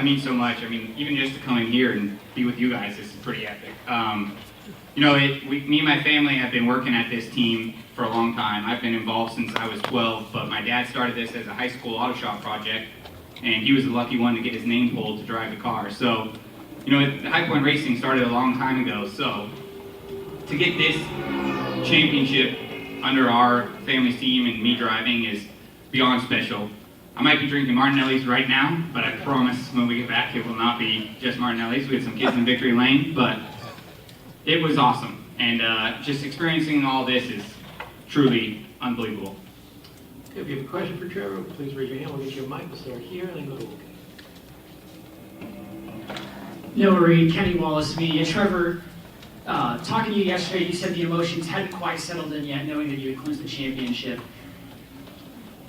I mean so much. I mean, even just to come in here and be with you guys, this is pretty epic. You know, me and my family have been working at this team for a long time. I've been involved since I was 12, but my dad started this as a high school auto shop project, and he was the lucky one to get his name pulled to drive the car. So, you know, High Point Racing started a long time ago, so to get this championship under our family's team and me driving is beyond special. I might be drinking Martinelli's right now, but I promise when we get back it will not be just Martinelli's. We had some kids in Victory Lane, but it was awesome. And just experiencing all this is truly unbelievable. If you have a question for Trevor, please raise your hand. We'll get you a mic. We'll start here and then go to OK. Noah Reed, Kenny Wallace Media. Trevor, talking to you yesterday, you said the emotions hadn't quite settled in yet, knowing that you had clinched the championship.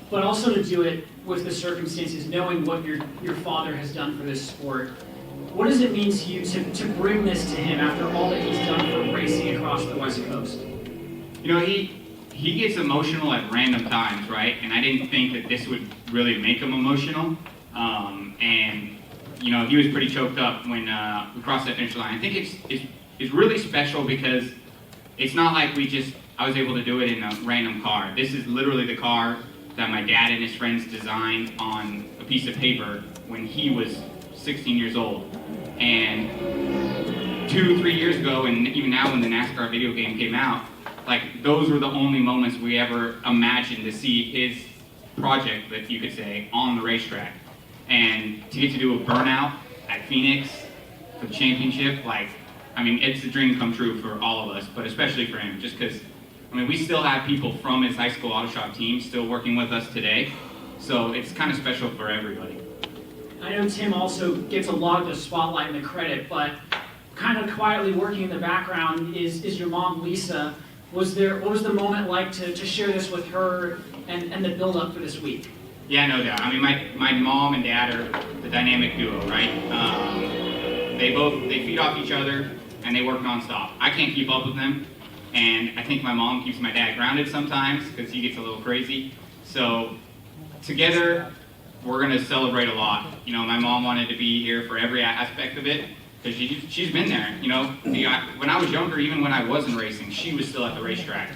But also to do it with the circumstances, knowing what your father has done for this sport. What does it mean to you to bring this to him after all that he's done for racing across the West Coast? You know, he gets emotional at random times, right? And I didn't think that this would really make him emotional. And, you know, he was pretty choked up when we crossed that finish line. I think it's really special because it's not like I was able to do it in a random car. This is literally the car that my dad and his friends designed on a piece of paper when he was 16 years old. And 2-3 years ago, and even now when the NASCAR video game came out, like those were the only moments we ever imagined to see his project, that you could say, on the racetrack. And to get to do a burnout at Phoenix for the championship, like, I mean, it's a dream come true for all of us, but especially for him, just because, I mean, we still have people from his high school auto shop team still working with us today, so it's kind of special for everybody. I know Tim also gets a lot of the spotlight and the credit, but kind of quietly working in the background is your mom, Lisa. What was the moment like to share this with her and the build-up for this week? Yeah, no doubt. I mean, my mom and dad are the dynamic duo, right? They feed off each other, and they work nonstop. I can't keep up with them, and I think my mom keeps my dad grounded sometimes because he gets a little crazy. So together, we're going to celebrate a lot. You know, my mom wanted to be here for every aspect of it because she's been there. You know, when I was younger, even when I wasn't racing, she was still at the racetrack.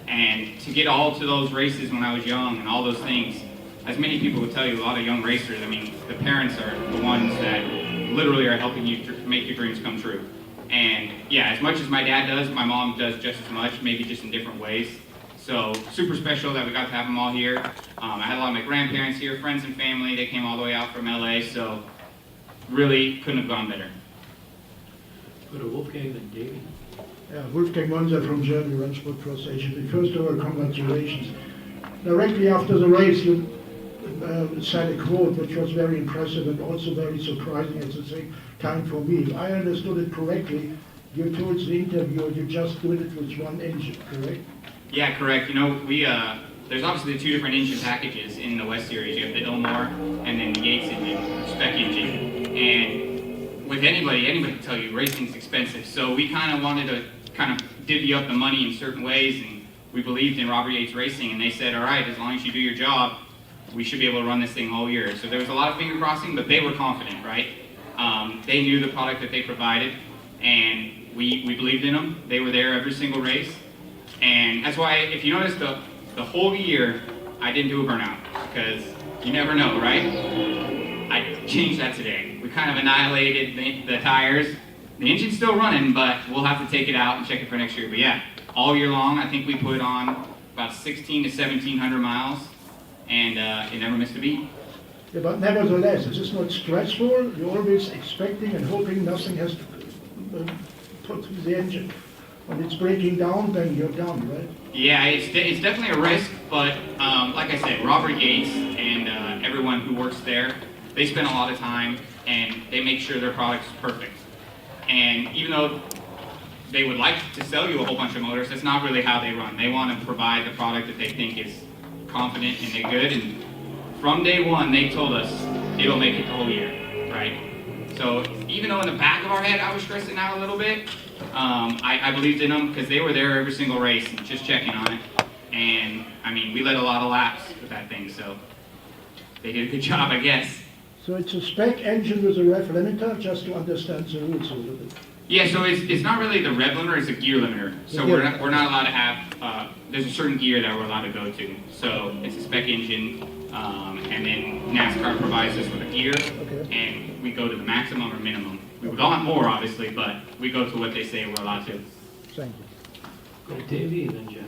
And to get all to those races when I was young and all those things, as many people would tell you, a lot of young racers, I mean, the parents are the ones that literally are helping you make your dreams come true. And yeah, as much as my dad does, my mom does just as much, maybe just in different ways. So super special that we got to have them all here. I had a lot of my grandparents here, friends and family. They came all the way out from LA, so really couldn't have gone better. Go to Wolfgang and Davey. Yeah, Wolfgang Monser from Germany, Rennsport Cross Agency. First of all, congratulations. Directly after the race, you said a quote which was very impressive and also very surprising at the same time for me. If I understood it correctly, you told the interviewer you just did it with one engine, correct? Yeah, correct. You know, there's obviously the two different engine packages in the West Series. You have the Ilmor and then the Yates engine, spec engine. And with anybody can tell you racing's expensive. So we kind of wanted to kind of divvy up the money in certain ways, and we believed in Robert Yates Racing, and they said, all right, as long as you do your job, we should be able to run this thing all year. So there was a lot of finger crossing, but they were confident, right? They knew the product that they provided, and we believed in them. They were there every single race. And that's why, if you notice, the whole year, I didn't do a burnout, because you never know, right? I changed that today. We kind of annihilated the tires. The engine's still running, but we'll have to take it out and check it for next year. But yeah, all year long, I think we put on about 1,600 to 1,700 miles, and it never missed a beat. Yeah, but nevertheless, is this not stressful? You're always expecting and hoping nothing has to put through the engine. When it's breaking down, then you're done, right? Yeah, it's definitely a risk, but like I said, Robert Yates and everyone who works there, they spend a lot of time, and they make sure their product's perfect. And even though they would like to sell you a whole bunch of motors, that's not really how they run. They want to provide the product that they think is confident and they're good. And from day one, they told us it'll make it the whole year, right? So even though in the back of our head I was stressing out a little bit, I believed in them because they were there every single race and just checking on it. And I mean, we led a lot of laps with that thing, so they did a good job, I guess. So it's a spec engine with a rev limiter, just to understand the rules a little bit. Yeah, so it's not really the rev limiter, it's a gear limiter. So we're not allowed to have, there's a certain gear that we're allowed to go to. So it's a spec engine, and then NASCAR provides us with a gear, and we go to the maximum or minimum. We would want more, obviously, but we go to what they say we're allowed to. Thank you. Go to Davey and then Jeff.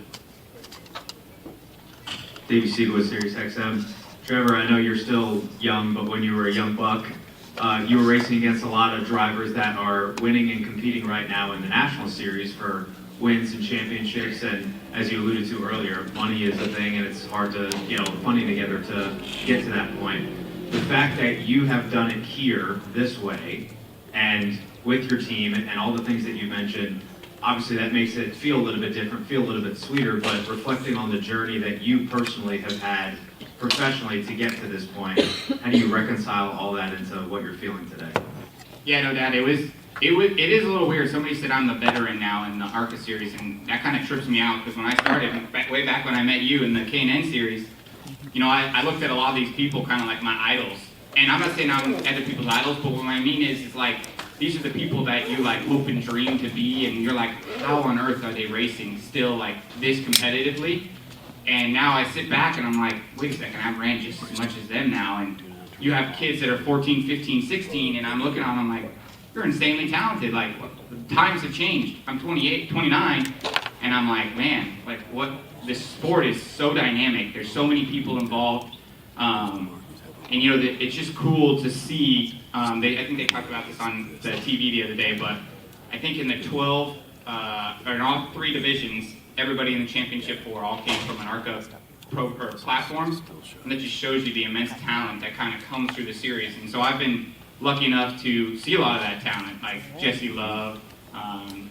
Davey Siegel with Sirius XM. Trevor, I know you're still young, but when you were a young buck, you were racing against a lot of drivers that are winning and competing right now in the National Series for wins and championships. And as you alluded to earlier, money is a thing, and it's hard to get all the funding together to get to that point. The fact that you have done it here this way, and with your team, and all the things that you mentioned, obviously that makes it feel a little bit different, feel a little bit sweeter, but reflecting on the journey that you personally have had professionally to get to this point, how do you reconcile all that into what you're feeling today? Yeah, no doubt. It is a little weird. Somebody said I'm the veteran now in the ARCA series, and that kind of trips me out, because when I started, way back when I met you in the K&N series, you know, I looked at a lot of these people kind of like my idols. And I'm not saying I'm other people's idols, but what I mean is like, these are the people that you like hope and dream to be, and you're like, how on earth are they racing still like this competitively? And now I sit back and I'm like, wait a second, I've ran just as much as them now, and you have kids that are 14, 15, 16, and I'm looking at them, I'm like, you're insanely talented, like, the times have changed. I'm 28, 29, and I'm like, man, like, what, this sport is so dynamic, there's so many people involved, and you know, it's just cool to see, I think they talked about this on the TV the other day, but I think in the 12, or in all three divisions, everybody in the championship four all came from an ARCA platform, and that just shows you the immense talent that kind of comes through the series. And so I've been lucky enough to see a lot of that talent, like Jesse Love,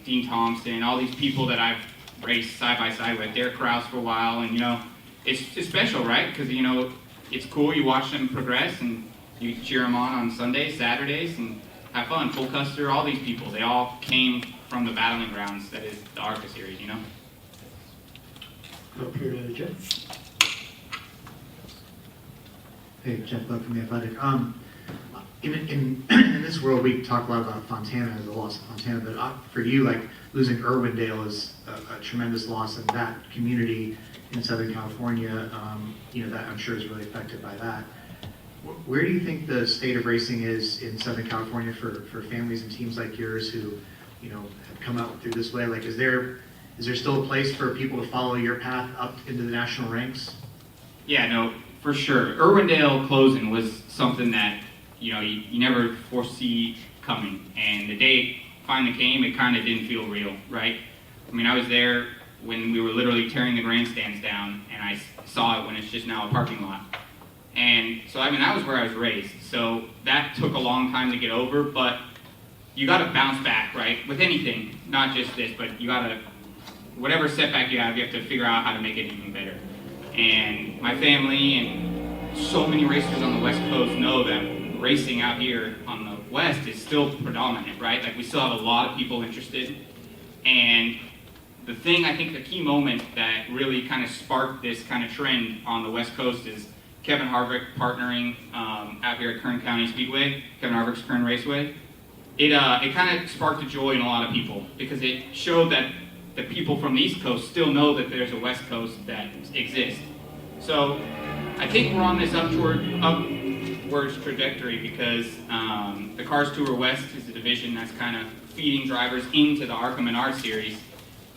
Dean Thompson, all these people that I've raced side by side with, Derek Krause for a while, and you know, it's special, right? Because you know, it's cool, you watch them progress, and you cheer them on Sundays, Saturdays, and have fun. Full Custer, all these people, they all came from the battling grounds that is the ARCA series, you know? Up here to Jeff. Hey, Jeff Buck from The Athletic. In this world, we talk a lot about Fontana, the loss of Fontana, but for you, like, losing Irwindale is a tremendous loss, and that community in Southern California, you know, that I'm sure is really affected by that. Where do you think the state of racing is in Southern California for families and teams like yours who, you know, have come out through this way? Like, is there still a place for people to follow your path up into the national ranks? Yeah, no, for sure. Irwindale closing was something that, you know, you never foresee coming. And the day it finally came, it kind of didn't feel real, right? I mean, I was there when we were literally tearing the grandstands down, and I saw it when it's just now a parking lot. And so, I mean, that was where I was raised. So that took a long time to get over, but you got to bounce back, right? With anything, not just this, but you got to, whatever setback you have to figure out how to make it even better. And my family and so many racers on the West Coast know that racing out here on the West is still predominant, right? Like, we still have a lot of people interested. And the thing, I think the key moment that really kind of sparked this kind of trend on the West Coast is Kevin Harvick partnering out here at Kern County Speedway, Kevin Harvick's Kern Raceway. It kind of sparked a joy in a lot of people, because it showed that the people from the East Coast still know that there's a West Coast that exists. So I think we're on this upwards trajectory, because the Cars Tour West is a division that's kind of feeding drivers into the ARCA Menard series.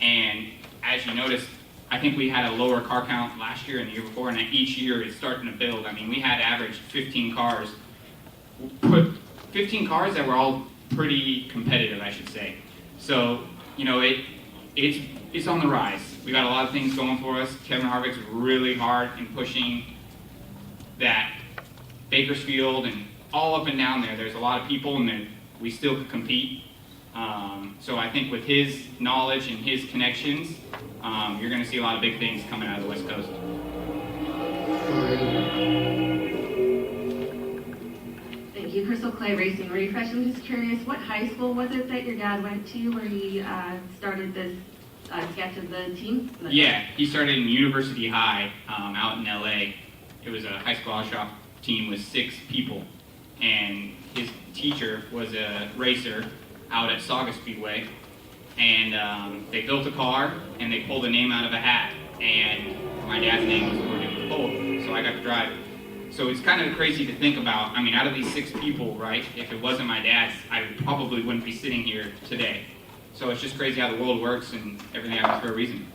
And as you noticed, I think we had a lower car count last year and the year before, and each year it's starting to build. I mean, we had averaged 15 cars. 15 cars that were all pretty competitive, I should say. So, you know, it's on the rise. We got a lot of things going for us. Kevin Harvick's really hard in pushing that Bakersfield and all up and down there. There's a lot of people, and we still could compete. So I think with his knowledge and his connections, you're going to see a lot of big things coming out of the West Coast. Thank you. Crystal Clay Racing Refresh. I'm just curious, what high school was it that your dad went to where he started this sketch of the team? Yeah, he started in University High out in LA. It was a high school shop team with 6 people. and his teacher was a racer out at Sauga Speedway, and they built a car, and they pulled a name out of a hat, and my dad's name was awarded with pole, so I got to drive. So it's kind of crazy to think about. I mean, out of these 6 people, right, if it wasn't my dad's, I probably wouldn't be sitting here today. So it's just crazy how the world works, and everything happens for a reason.